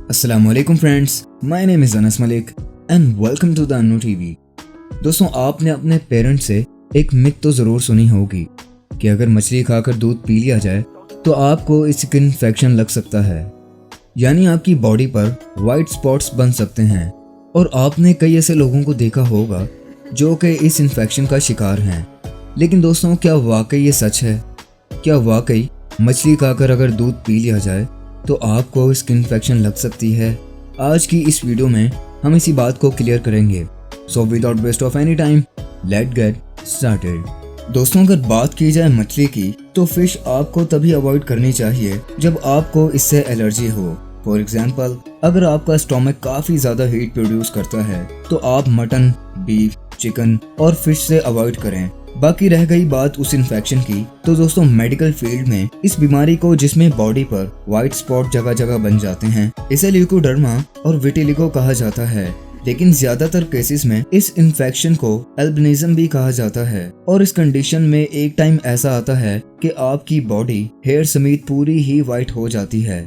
अस्सलामुअलैकुम friends, my name is Anas Malik and welcome to the Annu TV. दोस्तों, आपने अपने पेरेंट्स से एक मिथ तो ज़रूर सुनी होगी कि अगर मछली खाकर दूध पी लिया जाए तो आपको स्किन इन्फेक्शन लग सकता है, यानी आपकी बॉडी पर वाइट स्पॉट्स बन सकते हैं। और आपने कई ऐसे लोगों को देखा होगा जो कि इस इन्फेक्शन का शिकार हैं। लेकिन दोस्तों, क्या वाकई ये सच है? क्या वाकई मछली खाकर अगर दूध पी लिया जाए तो आपको स्किन इन्फेक्शन लग सकती है? आज की इस वीडियो में हम इसी बात को क्लियर करेंगे। So without waste of any time, let get started. दोस्तों, अगर बात की जाए मछली की तो फिश आपको तभी अवॉइड करनी चाहिए जब आपको इससे एलर्जी हो। फॉर एग्जाम्पल, अगर आपका स्टोमक काफ़ी ज़्यादा हीट प्रोड्यूस करता है तो आप मटन, बीफ, चिकन और फिश से अवॉइड करें। बाकी रह गई बात उस इन्फेक्शन की, तो दोस्तों मेडिकल फील्ड में इस बीमारी को, जिसमें बॉडी पर व्हाइट स्पॉट जगह जगह बन जाते हैं, इसे ल्यूकोडर्मा और विटिलिगो कहा जाता है। लेकिन ज्यादातर केसेस में इस इन्फेक्शन को एल्बिनिज्म भी कहा जाता है। और इस कंडीशन में एक टाइम ऐसा आता है कि आपकी बॉडी हेयर समेत पूरी ही व्हाइट हो जाती है।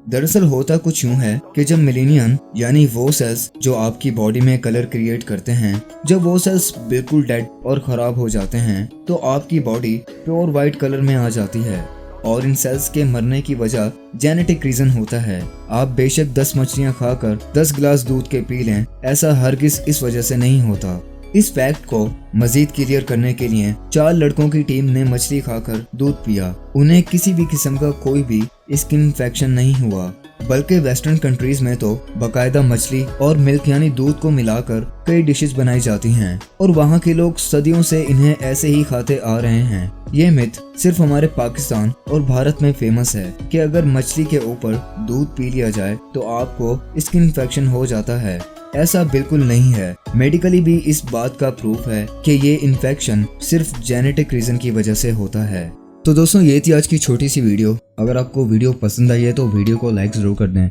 दरअसल होता कुछ यूं है कि जब मिलेनियन, यानी वो सेल्स जो आपकी बॉडी में कलर क्रिएट करते हैं, जब वो सेल्स बिल्कुल डेड और खराब हो जाते हैं तो आपकी बॉडी प्योर वाइट कलर में आ जाती है। और इन सेल्स के मरने की वजह जेनेटिक रीजन होता है। आप बेशक 10 मछलियां खाकर 10 गिलास दूध के पी लें, ऐसा हरगिज इस वजह से नहीं होता। इस फैक्ट को मजीद क्लियर करने के लिए 4 लड़कों की टीम ने मछली खाकर दूध पिया। उन्हें किसी भी किस्म का कोई भी स्किन इन्फेक्शन नहीं हुआ, बल्कि वेस्टर्न कंट्रीज में तो बाकायदा मछली और मिल्क यानी दूध को मिलाकर कई डिशेस बनाई जाती हैं और वहाँ के लोग सदियों से इन्हें ऐसे ही खाते आ रहे हैं। ये मिथ सिर्फ हमारे पाकिस्तान और भारत में फेमस है कि अगर मछली के ऊपर दूध पी लिया जाए तो आपको स्किन इन्फेक्शन हो जाता है। ऐसा बिल्कुल नहीं है। मेडिकली भी इस बात का प्रूफ है कि ये इन्फेक्शन सिर्फ जेनेटिक रीजन की वजह से होता है। तो दोस्तों, ये थी आज की छोटी सी वीडियो। अगर आपको वीडियो पसंद आई है तो वीडियो को लाइक जरूर कर दें।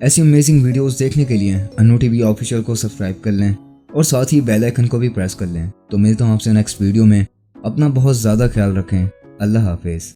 ऐसी अमेजिंग वीडियोस देखने के लिए अन्नू टीवी ऑफिशियल को सब्सक्राइब कर लें और साथ ही बेल आइकन को भी प्रेस कर लें। तो मिलता हूँ आपसे नेक्स्ट वीडियो में। अपना बहुत ज़्यादा ख्याल रखें। अल्लाह हाफिज़।